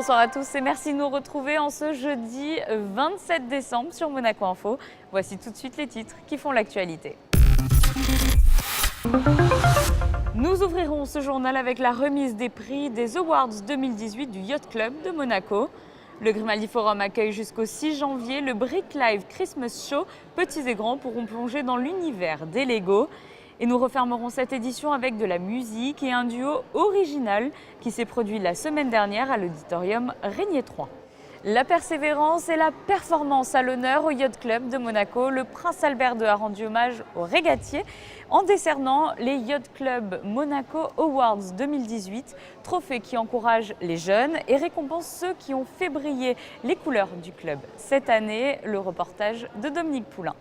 Bonsoir à tous et merci de nous retrouver en ce jeudi 27 décembre sur Monaco Info. Voici tout de suite les titres qui font l'actualité. Nous ouvrirons ce journal avec la remise des prix des Awards 2018 du Yacht Club de Monaco. Le Grimaldi Forum accueille jusqu'au 6 janvier le Brick Live Christmas Show. Petits et grands pourront plonger dans l'univers des Lego. Et nous refermerons cette édition avec de la musique et un duo original qui s'est produit la semaine dernière à l'auditorium Régnier 3. La persévérance et la performance à l'honneur au Yacht Club de Monaco. Le prince Albert II a rendu hommage aux régatiers en décernant les Yacht Club Monaco Awards 2018, trophée qui encourage les jeunes et récompense ceux qui ont fait briller les couleurs du club. Cette année, le reportage de Dominique Poulain.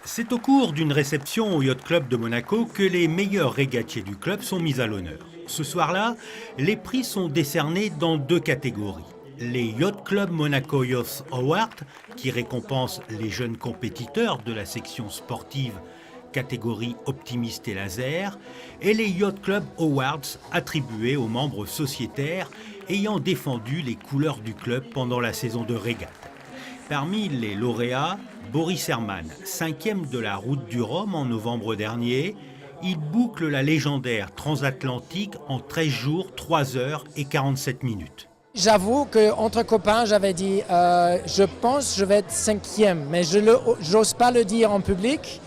C'est au cours d'une réception au Yacht Club de Monaco que les meilleurs régatiers du club sont mis à l'honneur. Ce soir-là, les prix sont décernés dans deux catégories. Les Yacht Club Monaco Youth Awards, qui récompensent les jeunes compétiteurs de la section sportive catégorie optimiste et laser, et les Yacht Club Awards attribués aux membres sociétaires ayant défendu les couleurs du club pendant la saison de régate. Parmi les lauréats, Boris Herman, 5e de la route du Rhum en novembre dernier, il boucle la légendaire transatlantique en 13 jours, 3 heures et 47 minutes. J'avoue qu'entre copains, j'avais dit je pense que je vais être 5e, mais je n'ose pas le dire en public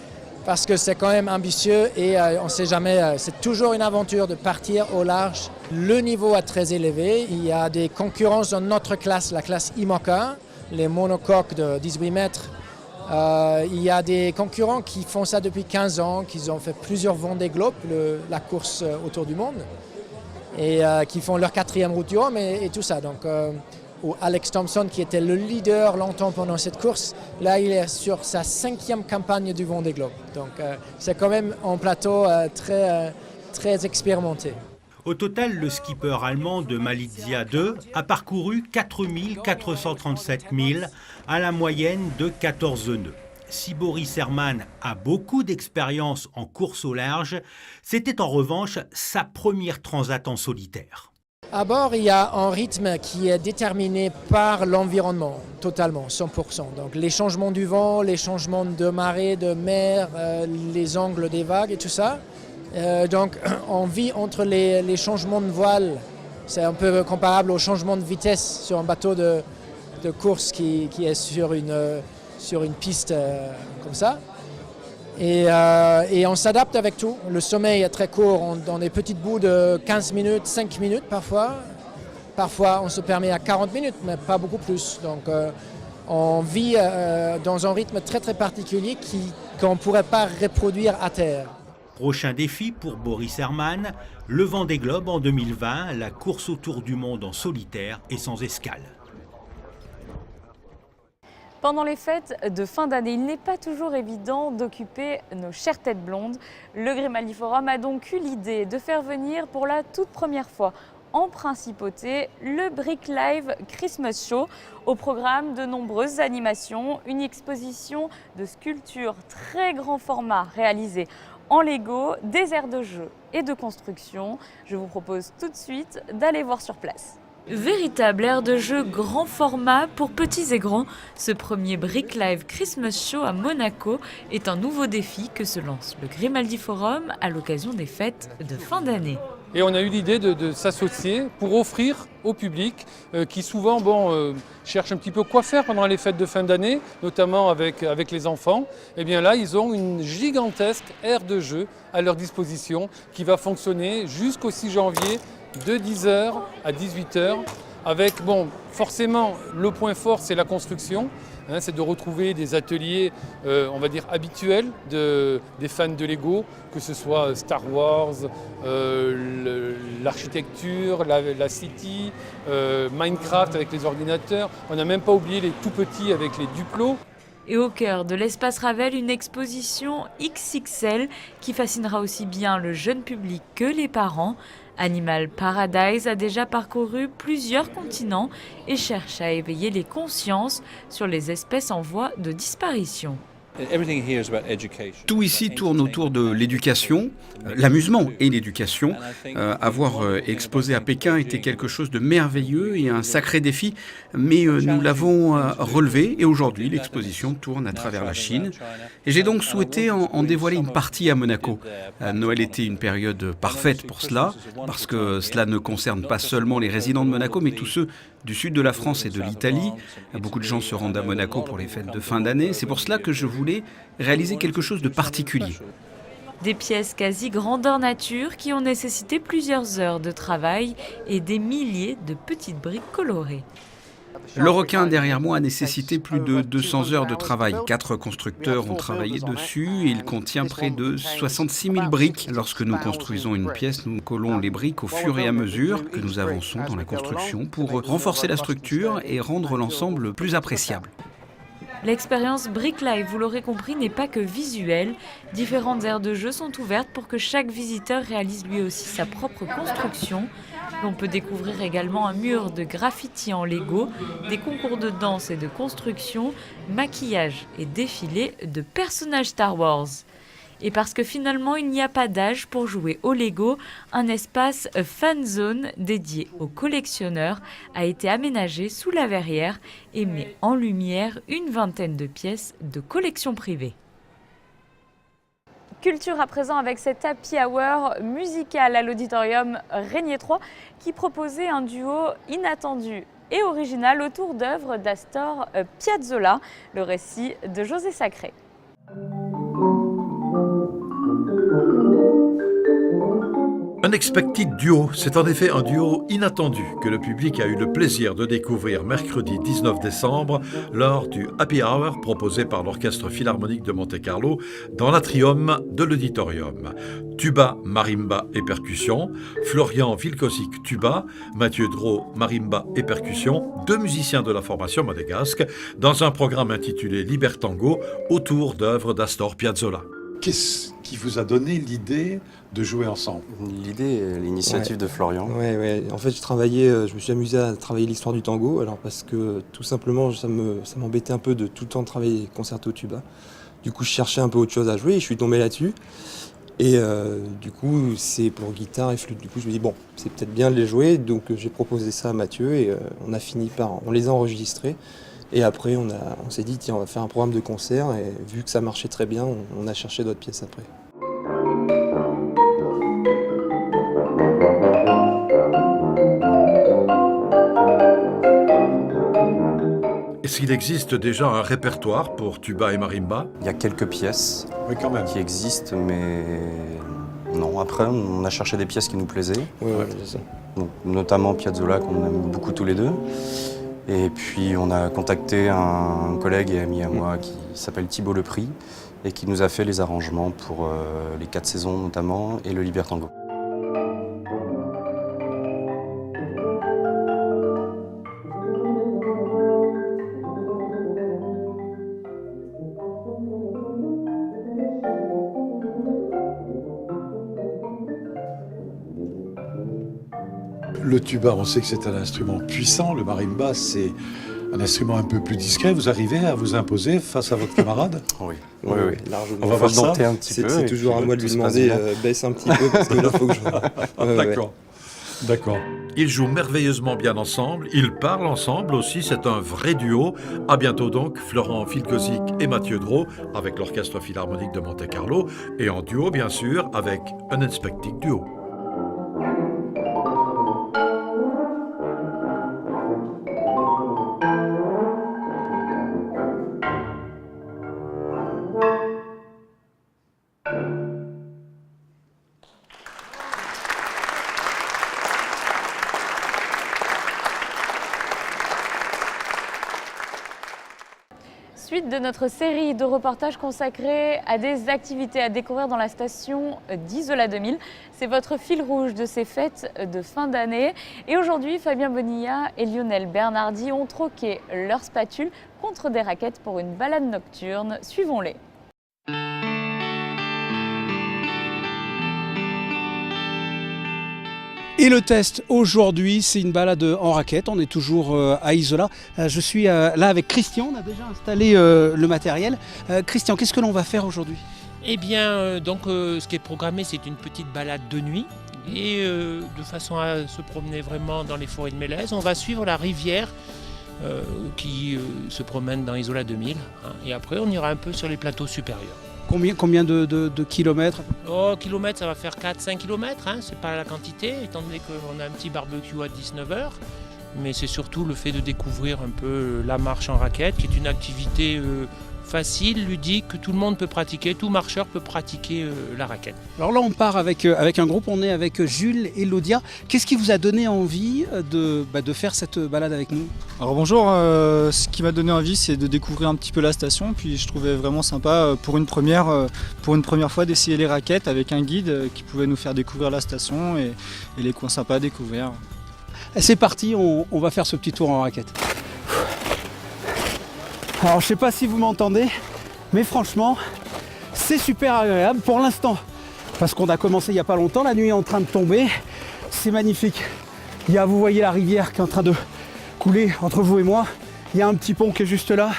parce que c'est quand même ambitieux et on ne sait jamais, c'est toujours une aventure de partir au large. Le niveau est très élevé, il y a des concurrences dans notre classe, la classe IMOCA, les monocoques de 18 mètres. Il y a des concurrents qui font ça depuis 15 ans, qui ont fait plusieurs Vendée Globe, la course autour du monde, et qui font leur 4e route du Rhum et tout ça. Donc, Alex Thompson, qui était le leader longtemps pendant cette course, là il est sur sa 5e campagne du Vendée Globe. Donc c'est quand même un plateau très expérimenté. Au total, le skipper allemand de Malizia 2 a parcouru 4 437 milles à la moyenne de 14 nœuds. Si Boris Herman a beaucoup d'expérience en course au large, c'était en revanche sa première transat en solitaire. À bord, il y a un rythme qui est déterminé par l'environnement, totalement, 100%. Donc les changements du vent, les changements de marée, de mer, les angles des vagues et tout ça. Donc on vit entre les changements de voile, c'est un peu comparable au changement de vitesse sur un bateau de course qui est sur une piste comme ça. Et on s'adapte avec tout. Le sommeil est très court, dans des petites bouts de 15 minutes, 5 minutes parfois. Parfois on se permet à 40 minutes, mais pas beaucoup plus. Donc on vit dans un rythme très particulier qu'on ne pourrait pas reproduire à terre. Prochain défi pour Boris Herman, le Vendée Globe en 2020, la course autour du monde en solitaire et sans escale. Pendant les fêtes de fin d'année, il n'est pas toujours évident d'occuper nos chères têtes blondes. Le Grimaldi Forum a donc eu l'idée de faire venir pour la toute première fois en principauté le Brick Live Christmas Show. Au programme, de nombreuses animations, une exposition de sculptures très grand format réalisées en Lego, des aires de jeu et de construction. Je vous propose tout de suite d'aller voir sur place. Véritable aire de jeu grand format pour petits et grands, ce premier Brick Live Christmas Show à Monaco est un nouveau défi que se lance le Grimaldi Forum à l'occasion des fêtes de fin d'année. Et on a eu l'idée de s'associer pour offrir au public qui souvent cherche un petit peu quoi faire pendant les fêtes de fin d'année, notamment avec les enfants. Et bien là, ils ont une gigantesque aire de jeu à leur disposition qui va fonctionner jusqu'au 6 janvier de 10h à 18h. Avec, forcément, le point fort, c'est la construction. C'est de retrouver des ateliers, on va dire, habituels des fans de Lego, que ce soit Star Wars, l'architecture, la City, Minecraft avec les ordinateurs. On n'a même pas oublié les tout petits avec les Duplo. Et au cœur de l'espace Ravel, une exposition XXL qui fascinera aussi bien le jeune public que les parents. Animal Paradise a déjà parcouru plusieurs continents et cherche à éveiller les consciences sur les espèces en voie de disparition. Tout ici tourne autour de l'éducation, l'amusement et l'éducation. Avoir exposé à Pékin était quelque chose de merveilleux et un sacré défi, mais nous l'avons relevé et aujourd'hui l'exposition tourne à travers la Chine. Et j'ai donc souhaité en dévoiler une partie à Monaco. Noël était une période parfaite pour cela, parce que cela ne concerne pas seulement les résidents de Monaco, mais tous ceux du sud de la France et de l'Italie. Beaucoup de gens se rendent à Monaco pour les fêtes de fin d'année. C'est pour cela que je voulais réaliser quelque chose de particulier. Des pièces quasi grandeur nature qui ont nécessité plusieurs heures de travail et des milliers de petites briques colorées. Le requin derrière moi a nécessité plus de 200 heures de travail. 4 constructeurs ont travaillé dessus et il contient près de 66 000 briques. Lorsque nous construisons une pièce, nous collons les briques au fur et à mesure que nous avançons dans la construction pour renforcer la structure et rendre l'ensemble plus appréciable. L'expérience Brick Live, vous l'aurez compris, n'est pas que visuelle. Différentes aires de jeu sont ouvertes pour que chaque visiteur réalise lui aussi sa propre construction. L'on peut découvrir également un mur de graffiti en Lego, des concours de danse et de construction, maquillage et défilé de personnages Star Wars. Et parce que finalement il n'y a pas d'âge pour jouer au Lego, un espace fan zone dédié aux collectionneurs a été aménagé sous la verrière et met en lumière une vingtaine de pièces de collection privée. Culture à présent avec cet happy hour musical à l'auditorium Régnier 3 qui proposait un duo inattendu et original autour d'œuvres d'Astor Piazzolla, le récit de José Sacré. Unexpected Duo, c'est en effet un duo inattendu que le public a eu le plaisir de découvrir mercredi 19 décembre lors du Happy Hour proposé par l'Orchestre Philharmonique de Monte-Carlo dans l'atrium de l'auditorium. Tuba, marimba et percussion, Florian Vilkosik tuba, Mathieu Drault marimba et percussion, 2 musiciens de la formation monégasque dans un programme intitulé Libertango autour d'œuvres d'Astor Piazzolla. Qu'est-ce qui vous a donné l'idée de jouer ensemble? L'idée, l'initiative de Florian. Ouais. En fait, je me suis amusé à travailler l'histoire du tango, alors parce que tout simplement, ça m'embêtait un peu de tout le temps travailler concerto tuba. Du coup, je cherchais un peu autre chose à jouer et je suis tombé là-dessus. Et du coup, c'est pour guitare et flûte. Du coup, je me dis, bon, c'est peut-être bien de les jouer. Donc, j'ai proposé ça à Mathieu et on les a enregistrés. Et après, on s'est dit, tiens, on va faire un programme de concert. Et vu que ça marchait très bien, on a cherché d'autres pièces après. Est-ce qu'il existe déjà un répertoire pour tuba et marimba? Il y a quelques pièces qui existent, mais non. Après, on a cherché des pièces qui nous plaisaient. Ouais, c'est ça. Donc, notamment Piazzolla, qu'on aime beaucoup tous les deux. Et puis, on a contacté un collègue et ami à moi qui s'appelle Thibaut Lepris et qui nous a fait les arrangements pour les 4 saisons notamment et le Libertango. Le tuba, on sait que c'est un instrument puissant. Le marimba, c'est un instrument un peu plus discret. Vous arrivez à vous imposer face à votre camarade? Oui. Largement. On va voir ça. Un petit peu. C'est toujours à moi de lui demander, baisse un petit peu parce que là, il faut que je... D'accord. Ils jouent merveilleusement bien ensemble, ils parlent ensemble aussi, c'est un vrai duo. À bientôt donc, Florian Vilkosik et Mathieu Drault avec l'Orchestre Philharmonique de Monte-Carlo et en duo bien sûr avec Unexpected Duo. Suite de notre série de reportages consacrés à des activités à découvrir dans la station d'Isola 2000. C'est votre fil rouge de ces fêtes de fin d'année. Et aujourd'hui, Fabien Bonilla et Lionel Bernardi ont troqué leurs spatules contre des raquettes pour une balade nocturne. Suivons-les. Et le test aujourd'hui, c'est une balade en raquette. On est toujours à Isola. Je suis là avec Christian. On a déjà installé le matériel. Christian, qu'est-ce que l'on va faire aujourd'hui ? Eh bien, ce qui est programmé, c'est une petite balade de nuit. Et de façon à se promener vraiment dans les forêts de Mélèze, on va suivre la rivière qui se promène dans Isola 2000. Et après, on ira un peu sur les plateaux supérieurs. Combien de kilomètres ? Kilomètres, ça va faire 4-5 kilomètres, c'est pas la quantité, étant donné qu'on a un petit barbecue à 19h. Mais c'est surtout le fait de découvrir un peu la marche en raquette, qui est une activité facile, ludique, que tout le monde peut pratiquer, tout marcheur peut pratiquer la raquette. Alors là, on part avec un groupe, on est avec Jules et Laudia. Qu'est-ce qui vous a donné envie de faire cette balade avec nous ? Alors bonjour, ce qui m'a donné envie, c'est de découvrir un petit peu la station. Puis je trouvais vraiment sympa pour une première fois d'essayer les raquettes avec un guide qui pouvait nous faire découvrir la station et les coins sympas à découvrir. C'est parti, on va faire ce petit tour en raquette. Alors je ne sais pas si vous m'entendez, mais franchement, c'est super agréable pour l'instant. Parce qu'on a commencé il n'y a pas longtemps, la nuit est en train de tomber, c'est magnifique. Vous voyez la rivière qui est en train de couler entre vous et moi. Il y a un petit pont qui est juste là,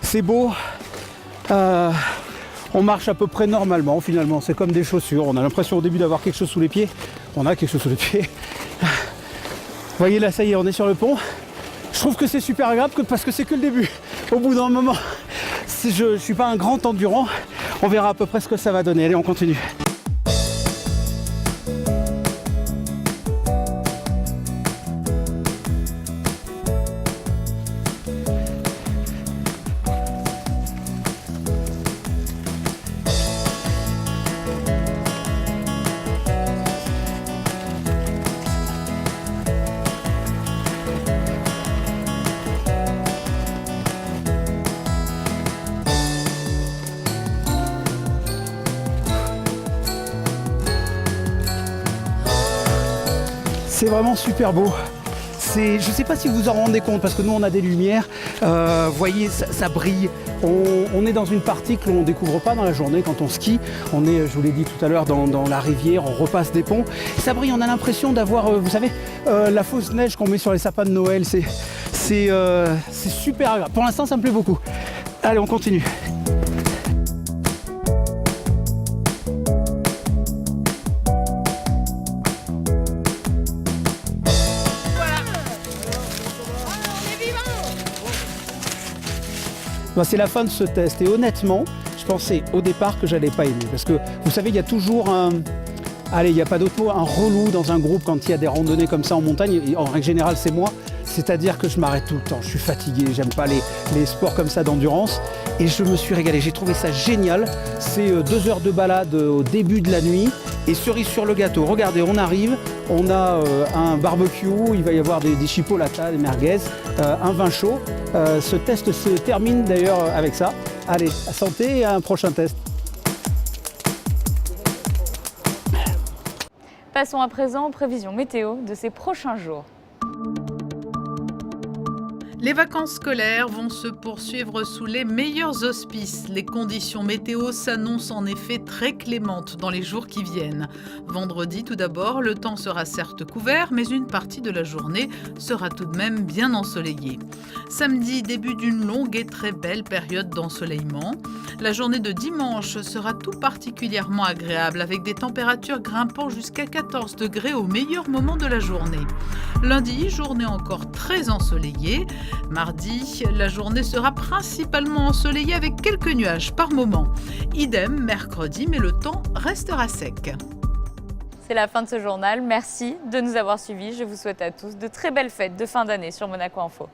c'est beau. On marche à peu près normalement finalement, c'est comme des chaussures. On a l'impression au début d'avoir quelque chose sous les pieds. On a quelque chose sous les pieds. Vous voyez là, ça y est, on est sur le pont. Je trouve que c'est super agréable parce que c'est que le début. Au bout d'un moment, je ne suis pas un grand endurant. On verra à peu près ce que ça va donner. Allez, on continue. C'est vraiment super beau. Je ne sais pas si vous vous en rendez compte parce que nous on a des lumières. Vous voyez, ça brille. On est dans une partie que l'on ne découvre pas dans la journée quand on skie. On est, je vous l'ai dit tout à l'heure, dans la rivière, on repasse des ponts. Ça brille, on a l'impression d'avoir, vous savez, la fausse neige qu'on met sur les sapins de Noël. C'est super agréable. Pour l'instant, ça me plaît beaucoup. Allez, on continue. C'est la fin de ce test et honnêtement, je pensais au départ que j'allais pas aimer parce que vous savez, il y a toujours il n'y a pas d'autre mot, un relou dans un groupe quand il y a des randonnées comme ça en montagne. Et en règle générale, c'est moi. C'est-à-dire que je m'arrête tout le temps, je suis fatigué, j'aime pas les sports comme ça d'endurance. Et je me suis régalé, j'ai trouvé ça génial. C'est 2 heures de balade au début de la nuit. Et cerise sur le gâteau, regardez, on arrive, on a un barbecue, il va y avoir des chipolatas, des merguez, un vin chaud. Ce test se termine d'ailleurs avec ça. Allez, à santé et à un prochain test. Passons à présent aux prévisions météo de ces prochains jours. Les vacances scolaires vont se poursuivre sous les meilleurs auspices. Les conditions météo s'annoncent en effet très clémentes dans les jours qui viennent. Vendredi, tout d'abord, le temps sera certes couvert, mais une partie de la journée sera tout de même bien ensoleillée. Samedi, début d'une longue et très belle période d'ensoleillement. La journée de dimanche sera tout particulièrement agréable, avec des températures grimpant jusqu'à 14 degrés au meilleur moment de la journée. Lundi, journée encore très ensoleillée. Mardi, la journée sera principalement ensoleillée avec quelques nuages par moment. Idem mercredi, mais le temps restera sec. C'est la fin de ce journal. Merci de nous avoir suivis. Je vous souhaite à tous de très belles fêtes de fin d'année sur Monaco Info.